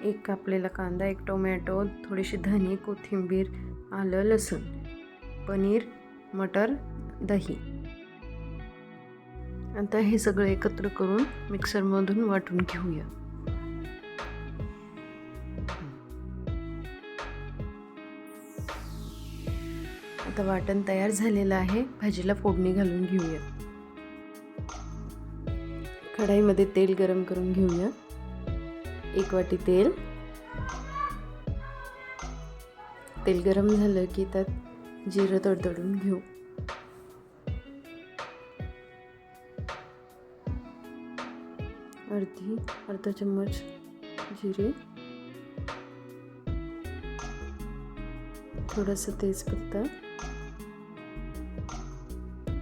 एक कापलेला कांदा, एक टोमॅटो, थोडीशी धने, कोथिंबीर, आलं, लसूण, पनीर, मटर, दही. आता हे सगळं एकत्र करून मिक्सरमधून वाटून घेऊया. आता वाटण तयार झालेलं आहे. भाजीला फोडणी घालून घेऊया. कढाईमध्ये तेल गरम करून घेऊया. 1 वाटी तेल. तेल गरम झालं की त्यात जिरं तडतडून घेऊ. अर्धा चम्मच जिरे, थोडंसं तेजपत्ता,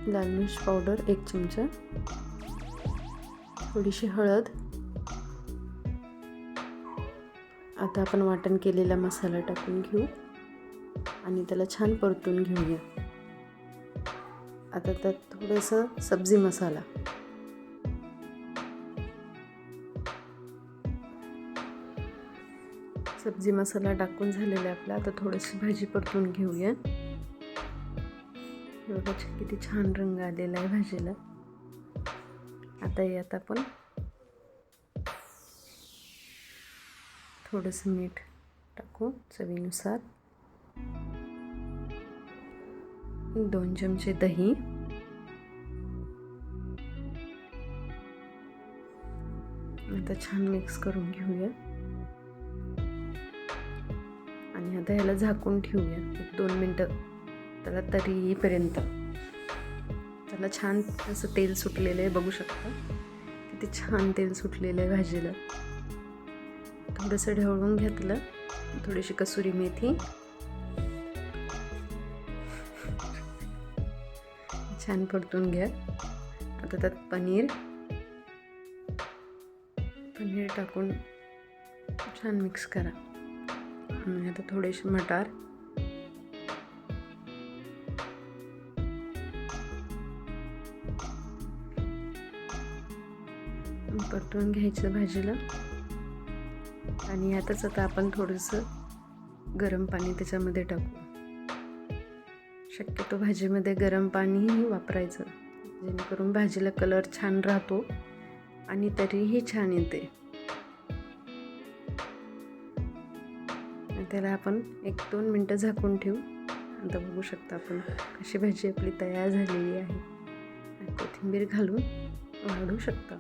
लाल मिर्च पावडर 1 चमचा, थोडीशी हळद. आता आपण वाटण केलेला मसाला टाकून घेऊ आणि त्याला छान परतून घेऊया. आता त्यात थोडंसं सब्जी मसाला, सब्जी मसाला टाकून झालेला आपला. आता थोडीशी भाजी परतून घेऊया. बघा किती छान रंग आलेला आहे भाजीला. आता यात आपण थोडंसं मीठ टाकू चवीनुसार, 2 चमचे दही, आता छान मिक्स करून घेऊया आणि आता ह्याला झाकून ठेवूया 1-2 मिनटं त्याला तरी येईपर्यंत. त्याला छान असं तेल सुटलेलं आहे, बघू शकता किती छान तेल सुटलेलं आहे भाजीला. थोडंसं ढवळून घेतलं, थोडीशी कसुरी मेथी, छान परतून घ्या. आता त्यात पनीर टाकून छान मिक्स करा. आणि आता थोडेसे मटार, परतून घ्यायचं भाजीला. आणि यातच आता आपण थोडंसं गरम पाणी त्याच्यामध्ये टाकू. शक्यतो भाजीमध्ये गरम पाणीही वापरायचं, जेणेकरून भाजीला कलर छान राहतो आणि तरीही छान येते. त्याला आपण 1-2 मिनटं झाकून ठेवू. आता बघू शकता आपण कशी भाजी आपली तयार झालेली आहे. कोथिंबीर घालून वाढू शकता.